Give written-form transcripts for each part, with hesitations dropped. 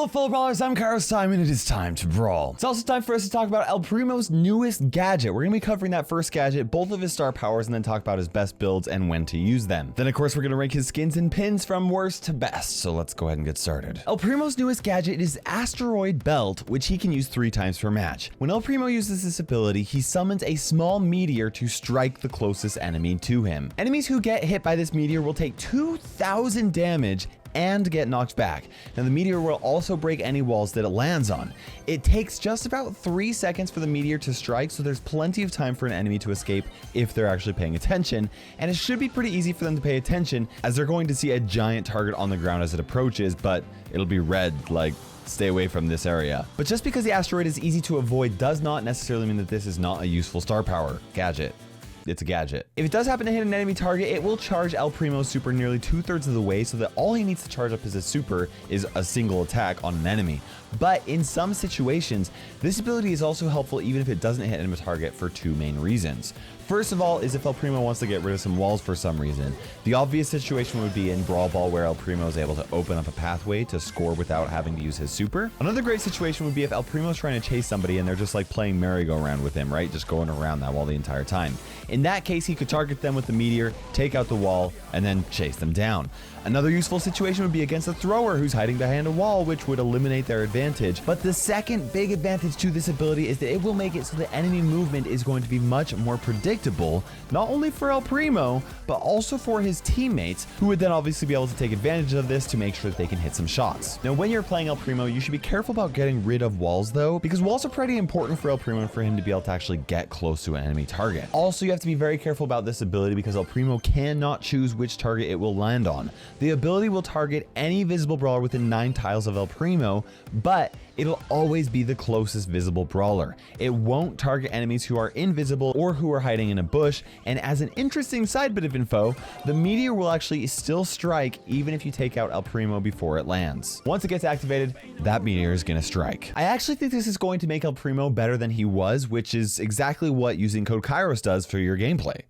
Hello fellow brawlers, I'm KairosTime and it is time to brawl. It's also time for us to talk about El Primo's newest gadget. We're going to be covering that first gadget, both of his star powers, and then talk about his best builds and when to use them. Then of course we're going to rank his skins and pins from worst to best, so let's go ahead and get started. El Primo's newest gadget is Asteroid Belt, which he can use 3 times per match. When El Primo uses this ability, he summons a small meteor to strike the closest enemy to him. Enemies who get hit by this meteor will take 2,000 damage and get knocked back. Now the meteor will also break any walls that it lands on. It takes just about 3 seconds for the meteor to strike, so there's plenty of time for an enemy to escape if they're actually paying attention, and it should be pretty easy for them to pay attention as they're going to see a giant target on the ground as it approaches, but it'll be red, like stay away from this area. But just because the asteroid is easy to avoid does not necessarily mean that this is not a useful star power gadget. It's a gadget. If it does happen to hit an enemy target, it will charge El Primo's super nearly 2/3 of the way, so that all he needs to charge up as a super is a single attack on an enemy. But in some situations, this ability is also helpful even if it doesn't hit an enemy target for 2 main reasons. First of all is if El Primo wants to get rid of some walls for some reason. The obvious situation would be in Brawl Ball where El Primo is able to open up a pathway to score without having to use his super. Another great situation would be if El Primo is trying to chase somebody and they're just like playing merry-go-round with him, right? Just going around that wall the entire time. In that case, he could target them with the meteor, take out the wall, and then chase them down. Another useful situation would be against a thrower who's hiding behind a wall, which would eliminate their advantage. But the second big advantage to this ability is that it will make it so that enemy movement is going to be much more predictable, not only for El Primo, but also for his teammates, who would then obviously be able to take advantage of this to make sure that they can hit some shots. Now, when you're playing El Primo, you should be careful about getting rid of walls though, because walls are pretty important for El Primo and for him to be able to actually get close to an enemy target. Also, you have to be very careful about this ability because El Primo cannot choose which target it will land on. The ability will target any visible brawler within 9 tiles of El Primo, but it'll always be the closest visible brawler. It won't target enemies who are invisible or who are hiding in a bush, and as an interesting side bit of info, the meteor will actually still strike even if you take out El Primo before it lands. Once it gets activated, that meteor is gonna strike. I actually think this is going to make El Primo better than he was, which is exactly what using code Kairos does for your gameplay.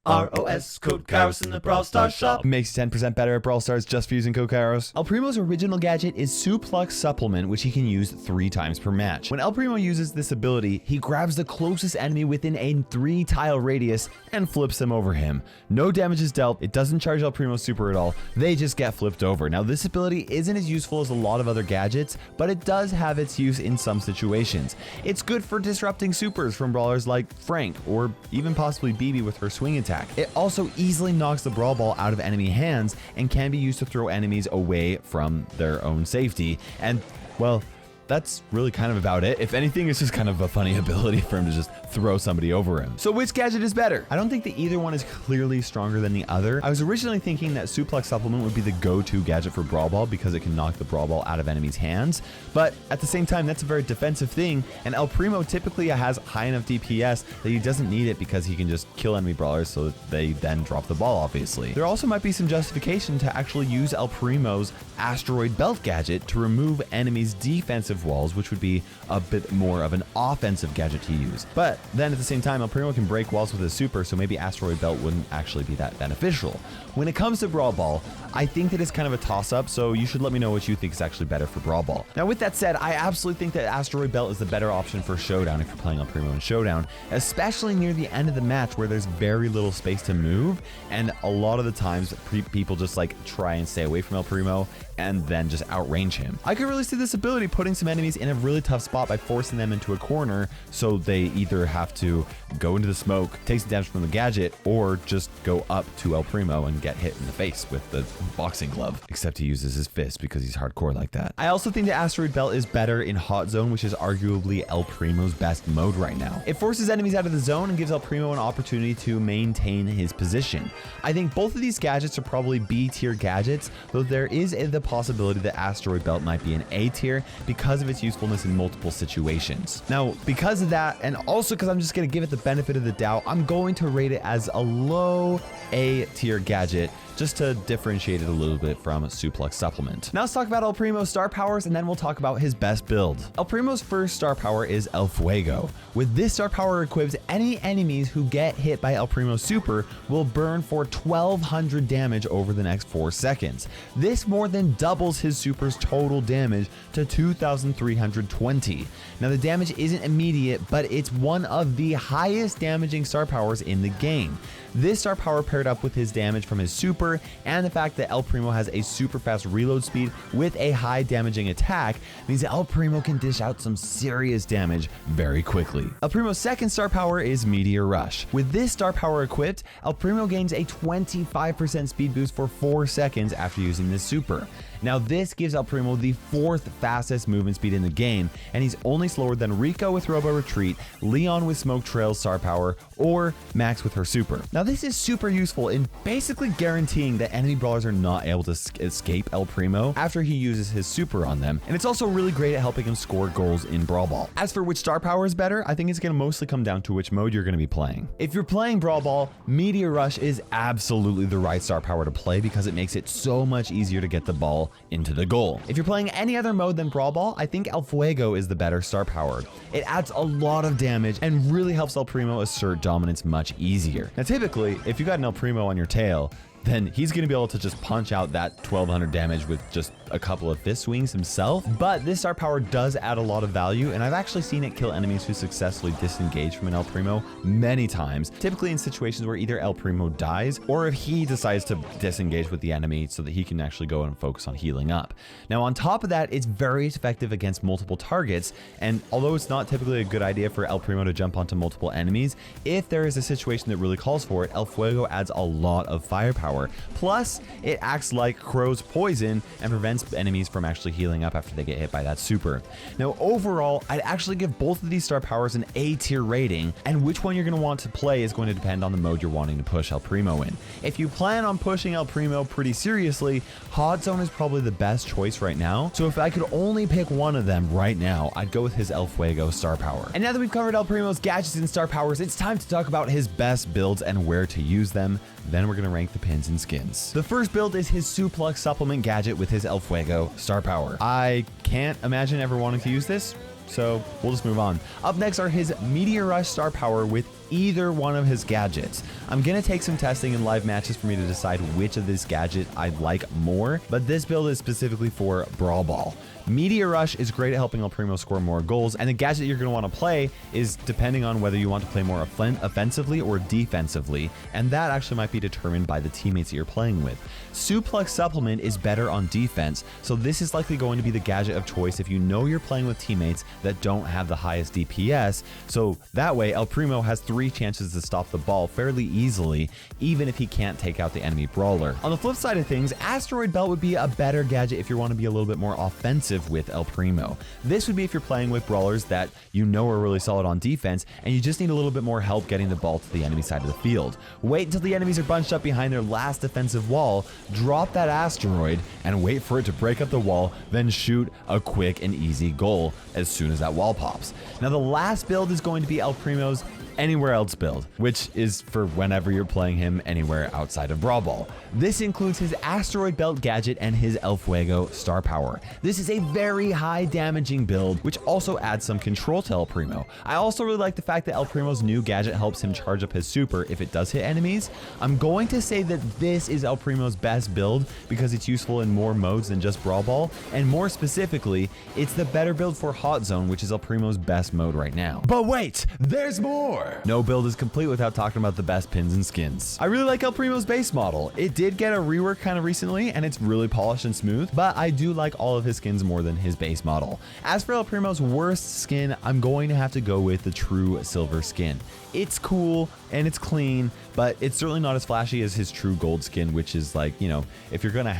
KAIROS, code Kairos in the Brawl Stars shop. Makes you 10% better at Brawl Stars just for using code Kairos. El Primo's original gadget is Suplex Supplement, which he can use 3 times per match. When El Primo uses this ability, he grabs the closest enemy within a 3-tile radius and flips them over him. No damage is dealt, it doesn't charge El Primo's super at all, they just get flipped over. Now this ability isn't as useful as a lot of other gadgets, but it does have its use in some situations. It's good for disrupting supers from brawlers like Frank, or even possibly BB with her swing attack. It also easily knocks the Brawl Ball out of enemy hands and can be used to throw enemies away from their own safety. And, well, that's really kind of about it. If anything, it's just kind of a funny ability for him to just throw somebody over him. So which gadget is better? I don't think that either one is clearly stronger than the other. I was originally thinking that Suplex Supplement would be the go-to gadget for Brawl Ball because it can knock the Brawl Ball out of enemies' hands. But at the same time, that's a very defensive thing. And El Primo typically has high enough DPS that he doesn't need it because he can just kill enemy brawlers so that they then drop the ball, obviously. There also might be some justification to actually use El Primo's Asteroid Belt gadget to remove enemies' defensive walls, which would be a bit more of an offensive gadget to use. But then at the same time, El Primo can break walls with his super, so maybe Asteroid Belt wouldn't actually be that beneficial. When it comes to Brawl Ball, I think that it's kind of a toss-up, so you should let me know what you think is actually better for Brawl Ball. Now with that said, I absolutely think that Asteroid Belt is the better option for Showdown if you're playing El Primo in Showdown, especially near the end of the match where there's very little space to move, and a lot of the times people just like try and stay away from El Primo and then just outrange him. I could really see this ability putting some enemies in a really tough spot by forcing them into a corner, so they either have to go into the smoke, take some damage from the gadget, or just go up to El Primo and get hit in the face with the boxing glove. Except he uses his fist because he's hardcore like that. I also think the Asteroid Belt is better in Hot Zone, which is arguably El Primo's best mode right now. It forces enemies out of the zone and gives El Primo an opportunity to maintain his position. I think both of these gadgets are probably B tier gadgets, though there is the possibility that Asteroid Belt might be an A tier because of its usefulness in multiple situations. Now, because of that, and also because I'm just going to give it the benefit of the doubt, I'm going to rate it as a low A tier gadget just to differentiate it a little bit from Suplex Supplement. Now let's talk about El Primo's star powers, and then we'll talk about his best build. El Primo's first star power is El Fuego. With this star power equipped, any enemies who get hit by El Primo's super will burn for 1200 damage over the next 4 seconds. This more than doubles his super's total damage to 2320. Now the damage isn't immediate, but it's one of the highest damaging star powers in the game. This star power paired up with his damage from his super and the fact that El Primo has a super fast reload speed with a high damaging attack means that El Primo can dish out some serious damage very quickly. El Primo's second star power is Meteor Rush. With this star power equipped, El Primo gains a 25% speed boost for 4 seconds after using this super. Now this gives El Primo the 4th fastest movement speed in the game, and he's only slower than Rico with Robo Retreat, Leon with Smoke Trail's star power, or Max with her super. Now this is super useful in basically guaranteeing that enemy brawlers are not able to escape El Primo after he uses his super on them, and it's also really great at helping him score goals in Brawl Ball. As for which star power is better, I think it's going to mostly come down to which mode you're going to be playing. If you're playing Brawl Ball, Meteor Rush is absolutely the right star power to play because it makes it so much easier to get the ball into the goal. If you're playing any other mode than Brawl Ball, I think El Fuego is the better star power. It adds a lot of damage and really helps El Primo assert dominance much easier. Now typically, if you got an El Primo on your tail, then he's going to be able to just punch out that 1200 damage with just a couple of fist swings himself. But this star power does add a lot of value, and I've actually seen it kill enemies who successfully disengage from an El Primo many times, typically in situations where either El Primo dies or if he decides to disengage with the enemy so that he can actually go and focus on healing up. Now on top of that, it's very effective against multiple targets, and although it's not typically a good idea for El Primo to jump onto multiple enemies, if there is a situation that really calls for it, El Fuego adds a lot of firepower. Plus, it acts like Crow's poison and prevents enemies from actually healing up after they get hit by that super. Now, overall, I'd actually give both of these star powers an A tier rating, and which one you're going to want to play is going to depend on the mode you're wanting to push El Primo in. If you plan on pushing El Primo pretty seriously, Hot Zone is probably the best choice right now. So if I could only pick one of them right now, I'd go with his El Fuego star power. And now that we've covered El Primo's gadgets and star powers, it's time to talk about his best builds and where to use them. Then we're going to rank the pins and skins. The first build is his Suplex Supplement gadget with his El Fuego star power. I can't imagine ever wanting to use this, so we'll just move on. Up next are his Meteor Rush star power with either one of his gadgets. I'm gonna take some testing in live matches for me to decide which of this gadget I'd like more, but this build is specifically for Brawl Ball. Meteor Rush is great at helping El Primo score more goals, and the gadget you're going to want to play is depending on whether you want to play more offensively or defensively, and that actually might be determined by the teammates that you're playing with. Suplex Supplement is better on defense, so this is likely going to be the gadget of choice if you know you're playing with teammates that don't have the highest DPS, so that way El Primo has 3 chances to stop the ball fairly easily, even if he can't take out the enemy brawler. On the flip side of things, Asteroid Belt would be a better gadget if you want to be a little bit more offensive with El Primo. This would be if you're playing with brawlers that you know are really solid on defense and you just need a little bit more help getting the ball to the enemy side of the field. Wait until the enemies are bunched up behind their last defensive wall, drop that asteroid, and wait for it to break up the wall, then shoot a quick and easy goal as soon as that wall pops. Now the last build is going to be El Primo's Anywhere Else build, which is for whenever you're playing him anywhere outside of Brawl Ball. This includes his Asteroid Belt gadget and his El Fuego star power. This is a very high damaging build, which also adds some control to El Primo. I also really like the fact that El Primo's new gadget helps him charge up his super if it does hit enemies. I'm going to say that this is El Primo's best build because it's useful in more modes than just Brawl Ball, and more specifically, it's the better build for Hot Zone, which is El Primo's best mode right now. But wait, there's more! No build is complete without talking about the best pins and skins. I really like El Primo's base model. It did get a rework kind of recently, and it's really polished and smooth, but I do like all of his skins more than his base model. As for El Primo's worst skin, I'm going to have to go with the true silver skin. It's cool and it's clean, but it's certainly not as flashy as his true gold skin, which is like, you know, if you're gonna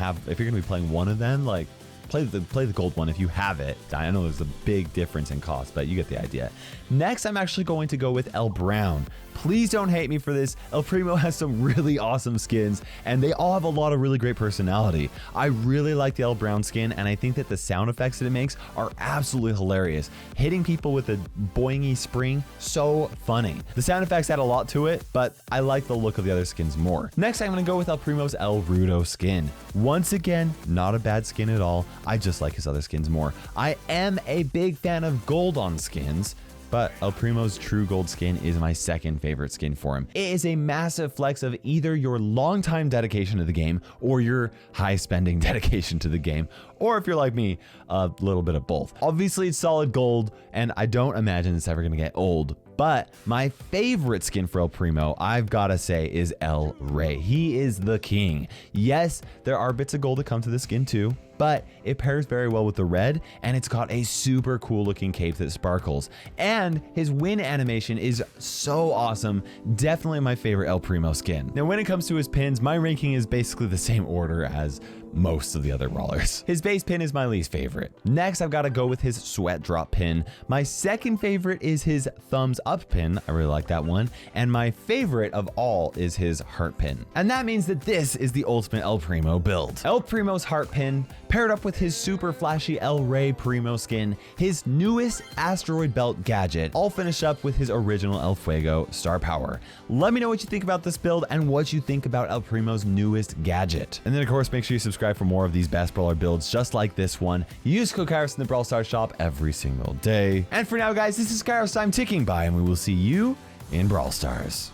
be playing one of them, like, play the gold one if you have it. I know there's a big difference in cost, but you get the idea. Next, I'm actually going to go with El Brown. Please don't hate me for this. El Primo has some really awesome skins, and they all have a lot of really great personality. I really like the El Brown skin, and I think that the sound effects that it makes are absolutely hilarious. Hitting people with a boingy spring, so funny. The sound effects add a lot to it, but I like the look of the other skins more. Next, I'm gonna go with El Primo's El Rudo skin. Once again, not a bad skin at all. I just like his other skins more. I am a big fan of gold on skins, but El Primo's True Gold skin is my second favorite skin for him. It is a massive flex of either your long-time dedication to the game or your high-spending dedication to the game, or if you're like me, a little bit of both. Obviously, it's solid gold, and I don't imagine it's ever gonna get old, but my favorite skin for El Primo, I've gotta say, is El Rey. He is the king. Yes, there are bits of gold that come to the skin too, but it pairs very well with the red, and it's got a super cool looking cape that sparkles. And his win animation is so awesome. Definitely my favorite El Primo skin. Now, when it comes to his pins, my ranking is basically the same order as most of the other brawlers. His base pin is my least favorite. Next, I've got to go with his sweat drop pin. My second favorite is his thumbs up pin. I really like that one. And my favorite of all is his heart pin. And that means that this is the ultimate El Primo build. El Primo's heart pin paired up with his super flashy El Rey Primo skin, his newest Asteroid Belt gadget, all finished up with his original El Fuego star power. Let me know what you think about this build and what you think about El Primo's newest gadget. And then of course, make sure you subscribe for more of these best brawler builds just like this one. Use code Kairos in the Brawl Stars shop every single day. And for now, guys, this is KairosTime ticking by, and we will see you in Brawl Stars.